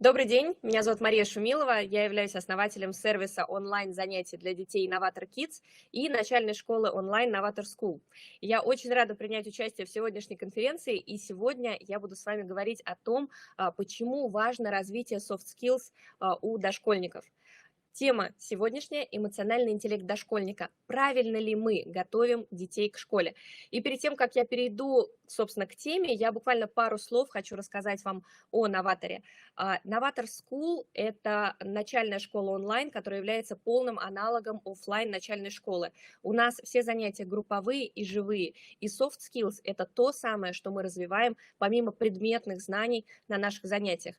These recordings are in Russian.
Добрый день, меня зовут Мария Шумилова, я являюсь основателем сервиса онлайн-занятий для детей Innovator Kids и начальной школы онлайн Novator School. Я очень рада принять участие в сегодняшней конференции, и сегодня я буду с вами говорить о том, почему важно развитие soft skills у дошкольников. Тема сегодняшняя — эмоциональный интеллект дошкольника. Правильно ли мы готовим детей к школе? И перед тем, как я перейду, собственно, к теме, я буквально пару слов хочу рассказать вам о новаторе. Novator School — это начальная школа онлайн, которая является полным аналогом оффлайн начальной школы. У нас все занятия групповые и живые. И soft skills — это то самое, что мы развиваем помимо предметных знаний на наших занятиях.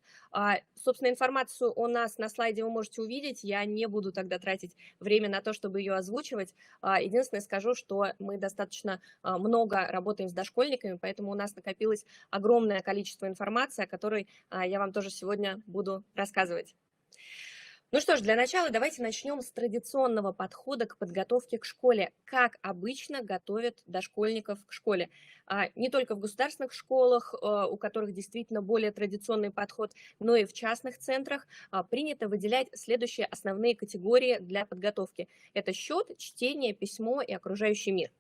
Собственно, информацию о нас на слайде вы можете увидеть. Я не буду тогда тратить время на то, чтобы ее озвучивать. Единственное, скажу, что мы достаточно много работаем с дошкольниками, поэтому у нас накопилось огромное количество информации, о которой я вам тоже сегодня буду рассказывать. Ну что ж, для начала давайте начнем с традиционного подхода к подготовке к школе. Как обычно готовят дошкольников к школе? Не только в государственных школах, у которых действительно более традиционный подход, но и в частных центрах принято выделять следующие основные категории для подготовки. Это счет, чтение, письмо и окружающий мир.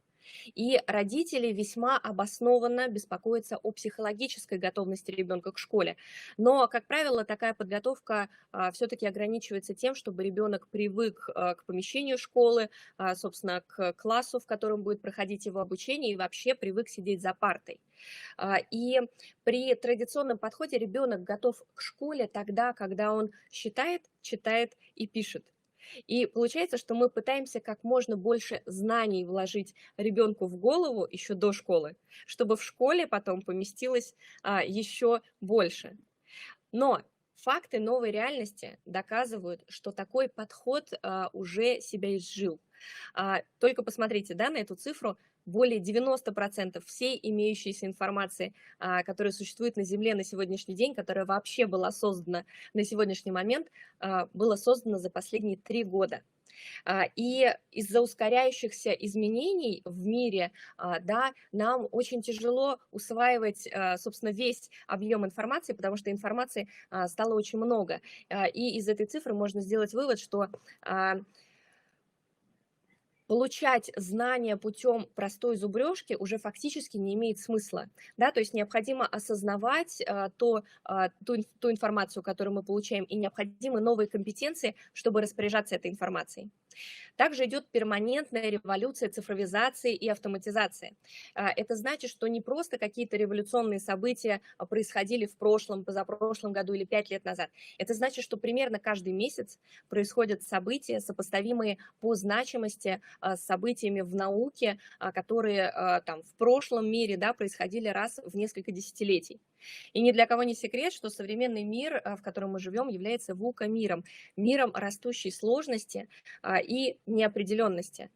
И родители весьма обоснованно беспокоятся о психологической готовности ребенка к школе. Но, как правило, такая подготовка все-таки ограничивается тем, чтобы ребенок привык к помещению школы, собственно, к классу, в котором будет проходить его обучение, и вообще привык сидеть за партой. И при традиционном подходе ребенок готов к школе тогда, когда он считает, читает и пишет. И получается, что мы пытаемся как можно больше знаний вложить ребенку в голову еще до школы, чтобы в школе потом поместилось еще больше. Но факты новой реальности доказывают, что такой подход уже себя изжил. Только посмотрите, да, на эту цифру. Более 90% всей имеющейся информации, которая существует на Земле на сегодняшний день, которая вообще была создана на сегодняшний момент, было создано за последние 3 года. И из-за ускоряющихся изменений в мире, да, нам очень тяжело усваивать, собственно, весь объем информации, потому что информации стало очень много. И из этой цифры можно сделать вывод, что получать знания путем простой зубрежки уже фактически не имеет смысла. Да? То есть необходимо осознавать ту информацию, которую мы получаем, и необходимы новые компетенции, чтобы распоряжаться этой информацией. Также идет перманентная революция цифровизации и автоматизации. Это значит, что не просто какие-то революционные события происходили в прошлом, позапрошлом году или 5 лет назад. Это значит, что примерно каждый месяц происходят события, сопоставимые по значимости с событиями в науке, которые там в прошлом мире, да, происходили раз в несколько десятилетий. И ни для кого не секрет, что современный мир, в котором мы живем, является VUCA-миром, миром растущей сложности и неопределенности.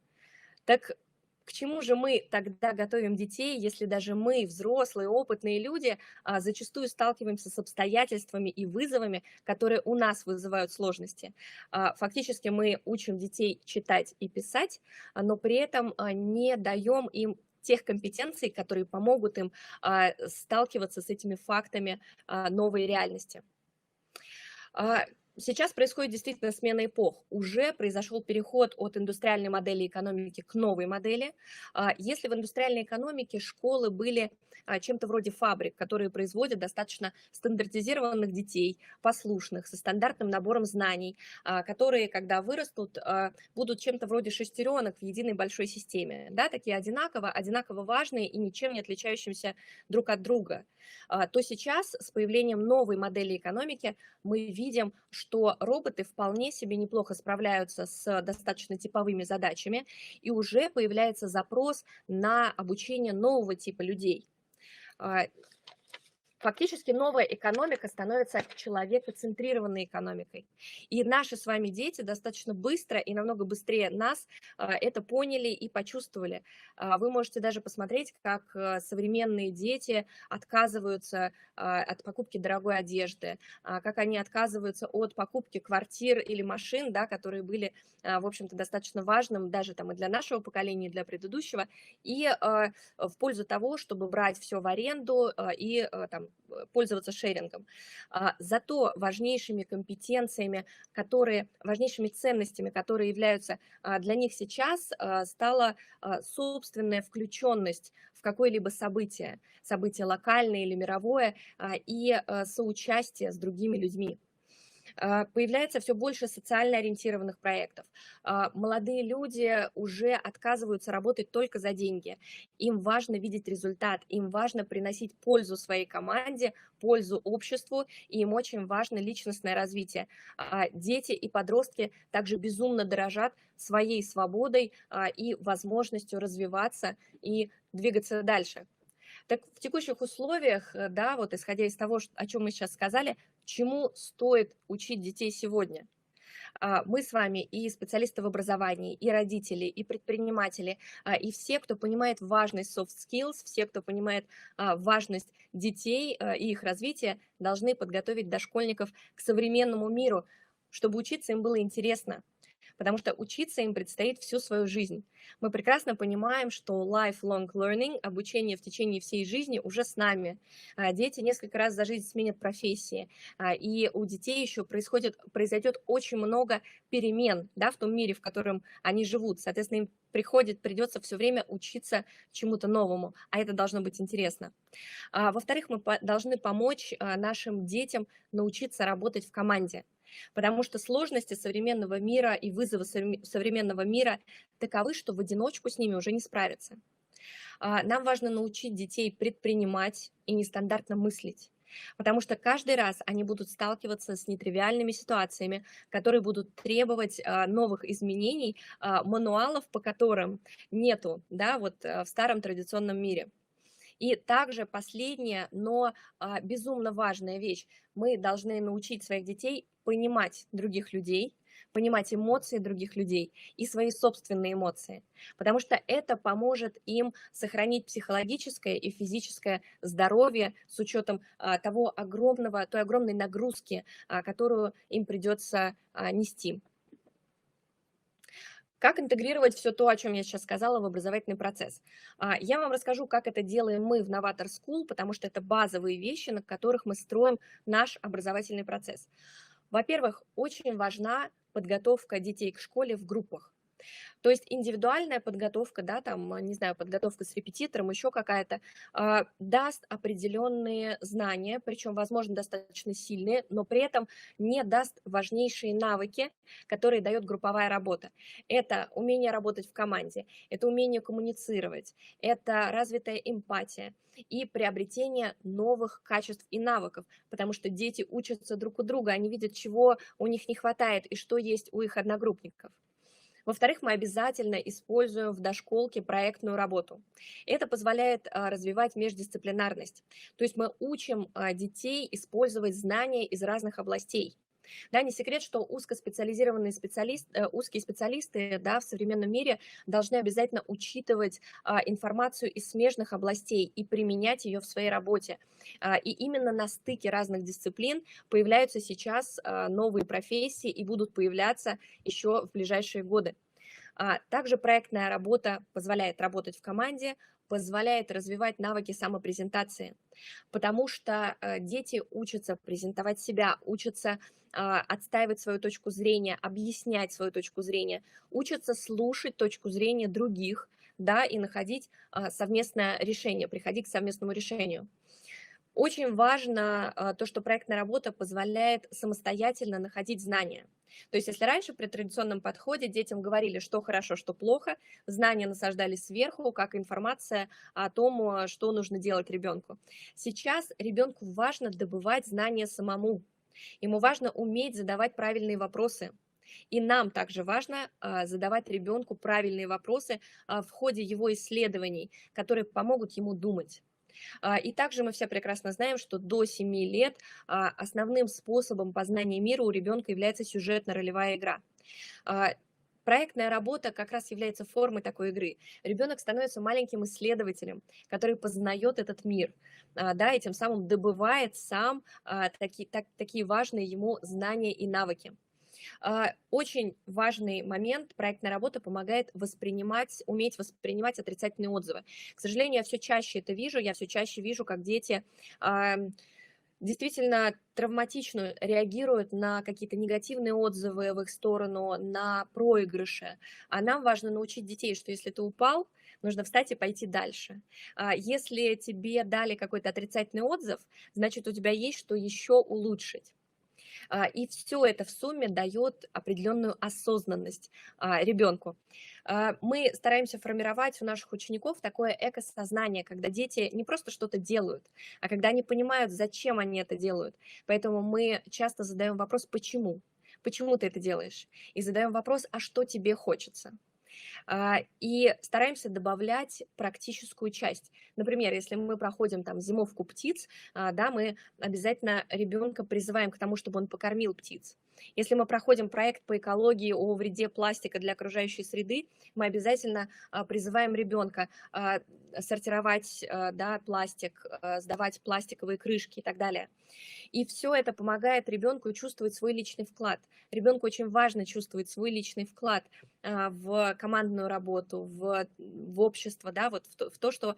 Так к чему же мы тогда готовим детей, если даже мы, взрослые, опытные люди, зачастую сталкиваемся с обстоятельствами и вызовами, которые у нас вызывают сложности? Фактически мы учим детей читать и писать, но при этом не даем им тех компетенций, которые помогут им сталкиваться с этими фактами новой реальности. Сейчас происходит действительно смена эпох. Уже произошел переход от индустриальной модели экономики к новой модели. Если в индустриальной экономике школы были чем-то вроде фабрик, которые производят достаточно стандартизированных детей, послушных, со стандартным набором знаний, которые, когда вырастут, будут чем-то вроде шестеренок в единой большой системе, да, такие одинаково важные и ничем не отличающимся друг от друга, то сейчас с появлением новой модели экономики мы видим, что роботы вполне себе неплохо справляются с достаточно типовыми задачами, и уже появляется запрос на обучение нового типа людей. Фактически новая экономика становится человекоцентрированной экономикой. И наши с вами дети достаточно быстро и намного быстрее нас это поняли и почувствовали. Вы можете даже посмотреть, как современные дети отказываются от покупки дорогой одежды, как они отказываются от покупки квартир или машин, да, которые были, в общем-то, достаточно важным даже там и для нашего поколения, и для предыдущего, и в пользу того, чтобы брать все в аренду и там пользоваться шерингом. Зато важнейшими компетенциями, важнейшими ценностями, которые являются для них сейчас, стала собственная включенность в какое-либо событие локальное или мировое, и соучастие с другими людьми. Появляется все больше социально ориентированных проектов. Молодые люди уже отказываются работать только за деньги. Им важно видеть результат, им важно приносить пользу своей команде, пользу обществу, и им очень важно личностное развитие. Дети и подростки также безумно дорожат своей свободой и возможностью развиваться и двигаться дальше. Так в текущих условиях, да, вот исходя из того, о чем мы сейчас сказали, чему стоит учить детей сегодня? Мы с вами и специалисты в образовании, и родители, и предприниматели, и все, кто понимает важность soft skills, все, кто понимает важность детей и их развития, должны подготовить дошкольников к современному миру, чтобы учиться им было интересно. Потому что учиться им предстоит всю свою жизнь. Мы прекрасно понимаем, что lifelong learning, обучение в течение всей жизни уже с нами. Дети несколько раз за жизнь сменят профессии, и у детей еще произойдет очень много перемен, да, в том мире, в котором они живут. Соответственно, им придется все время учиться чему-то новому, а это должно быть интересно. Во-вторых, мы должны помочь нашим детям научиться работать в команде. Потому что сложности современного мира и вызовы современного мира таковы, что в одиночку с ними уже не справиться. Нам важно научить детей предпринимать и нестандартно мыслить, потому что каждый раз они будут сталкиваться с нетривиальными ситуациями, которые будут требовать новых изменений, мануалов, по которым нету, да, вот в старом традиционном мире. И также последняя, но безумно важная вещь. Мы должны научить своих детей понимать других людей, понимать эмоции других людей и свои собственные эмоции, потому что это поможет им сохранить психологическое и физическое здоровье с учетом той огромной нагрузки, которую им придется нести. Как интегрировать все то, о чем я сейчас сказала, в образовательный процесс? Я вам расскажу, как это делаем мы в Novator School, потому что это базовые вещи, на которых мы строим наш образовательный процесс. Во-первых, очень важна подготовка детей к школе в группах. То есть индивидуальная подготовка, да, там, не знаю, подготовка с репетитором, еще какая-то, даст определенные знания, причем, возможно, достаточно сильные, но при этом не даст важнейшие навыки, которые дает групповая работа. Это умение работать в команде, это умение коммуницировать, это развитая эмпатия и приобретение новых качеств и навыков, потому что дети учатся друг у друга, они видят, чего у них не хватает и что есть у их одногруппников. Во-вторых, мы обязательно используем в дошколке проектную работу. Это позволяет развивать междисциплинарность. То есть мы учим детей использовать знания из разных областей. Да, не секрет, что узкие специалисты, да, в современном мире должны обязательно учитывать информацию из смежных областей и применять ее в своей работе. И именно на стыке разных дисциплин появляются сейчас новые профессии и будут появляться еще в ближайшие годы. Также проектная работа позволяет работать в команде, позволяет развивать навыки самопрезентации, потому что дети учатся презентовать себя, учатся отстаивать свою точку зрения, объяснять свою точку зрения, учатся слушать точку зрения других, да, и находить совместное решение, приходить к совместному решению. Очень важно то, что проектная работа позволяет самостоятельно находить знания. То есть если раньше при традиционном подходе детям говорили, что хорошо, что плохо, знания насаждались сверху, как информация о том, что нужно делать ребенку. Сейчас ребенку важно добывать знания самому. Ему важно уметь задавать правильные вопросы. И нам также важно задавать ребенку правильные вопросы в ходе его исследований, которые помогут ему думать. И также мы все прекрасно знаем, что до 7 лет основным способом познания мира у ребенка является сюжетно-ролевая игра. Проектная работа как раз является формой такой игры. Ребенок становится маленьким исследователем, который познает этот мир, да, и тем самым добывает сам такие важные ему знания и навыки. Очень важный момент, проектная работа помогает уметь воспринимать отрицательные отзывы. К сожалению, я все чаще это вижу, я все чаще вижу, как дети действительно травматично реагируют на какие-то негативные отзывы в их сторону, на проигрыши. А нам важно научить детей, что если ты упал, нужно встать и пойти дальше. Если тебе дали какой-то отрицательный отзыв, значит, у тебя есть что еще улучшить. И все это в сумме дает определенную осознанность ребенку. Мы стараемся формировать у наших учеников такое экосознание, когда дети не просто что-то делают, а когда они понимают, зачем они это делают. Поэтому мы часто задаем вопрос «почему?». Почему ты это делаешь? И задаем вопрос, а что тебе хочется? И стараемся добавлять практическую часть. Например, если мы проходим там зимовку птиц, да, мы обязательно ребенка призываем к тому, чтобы он покормил птиц. Если мы проходим проект по экологии о вреде пластика для окружающей среды, мы обязательно призываем ребенка сортировать, да, пластик, сдавать пластиковые крышки и так далее. И все это помогает ребенку чувствовать свой личный вклад. Ребенку очень важно чувствовать свой личный вклад в командную работу, в общество, да, вот в то, что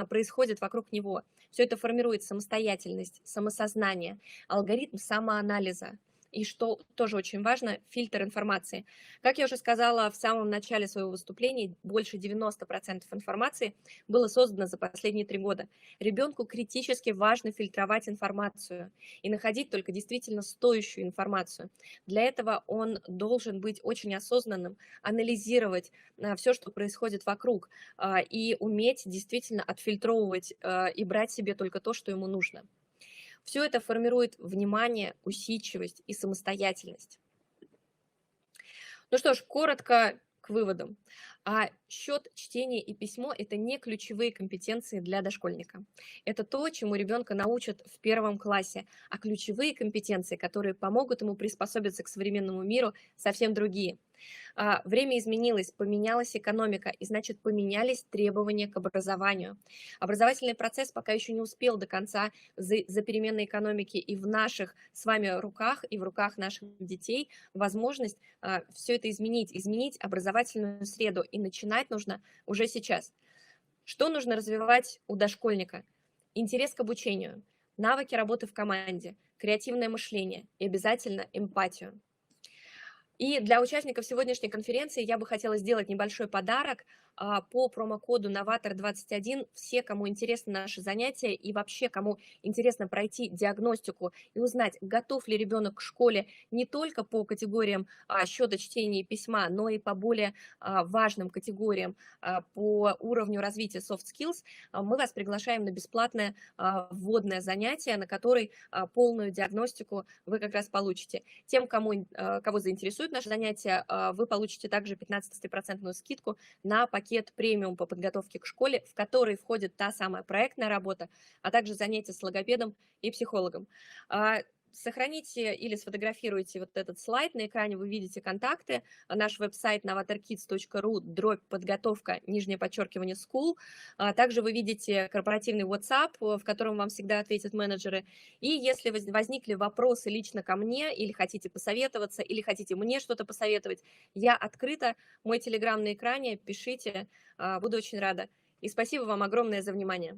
происходит вокруг него. Все это формирует самостоятельность, самосознание, алгоритм самоанализа. И что тоже очень важно, фильтр информации. Как я уже сказала в самом начале своего выступления, больше 90% информации было создано за последние 3 года. Ребенку критически важно фильтровать информацию и находить только действительно стоящую информацию. Для этого он должен быть очень осознанным, анализировать все, что происходит вокруг, и уметь действительно отфильтровывать и брать себе только то, что ему нужно. Все это формирует внимание, усидчивость и самостоятельность. Ну что ж, коротко к выводам. Счет, чтение и письмо – это не ключевые компетенции для дошкольника. Это то, чему ребенка научат в 1 классе, а ключевые компетенции, которые помогут ему приспособиться к современному миру, совсем другие. Время изменилось, поменялась экономика, и значит поменялись требования к образованию. Образовательный процесс пока еще не успел до конца за переменной экономики, и в наших с вами руках, и в руках наших детей возможность все это изменить образовательную среду, и начинать нужно уже сейчас. Что нужно развивать у дошкольника? Интерес к обучению, навыки работы в команде, креативное мышление и обязательно эмпатию. И для участников сегодняшней конференции я бы хотела сделать небольшой подарок по промокоду «Новатор21». Все, кому интересны наши занятия и вообще, кому интересно пройти диагностику и узнать, готов ли ребенок к школе не только по категориям счета, чтения и письма, но и по более важным категориям по уровню развития soft skills, мы вас приглашаем на бесплатное вводное занятие, на которой полную диагностику вы как раз получите. Тем, кого заинтересует наше занятие, вы получите также 15% скидку на пакет премиум по подготовке к школе, в который входит та самая проектная работа, а также занятия с логопедом и психологом. Сохраните или сфотографируйте вот этот слайд. На экране вы видите контакты. Наш веб-сайт novatorkids.ru/подготовка, _school. Также вы видите корпоративный WhatsApp, в котором вам всегда ответят менеджеры. И если возникли вопросы лично ко мне, или хотите посоветоваться, или хотите мне что-то посоветовать, я открыта. Мой телеграм на экране, пишите, буду очень рада. И спасибо вам огромное за внимание.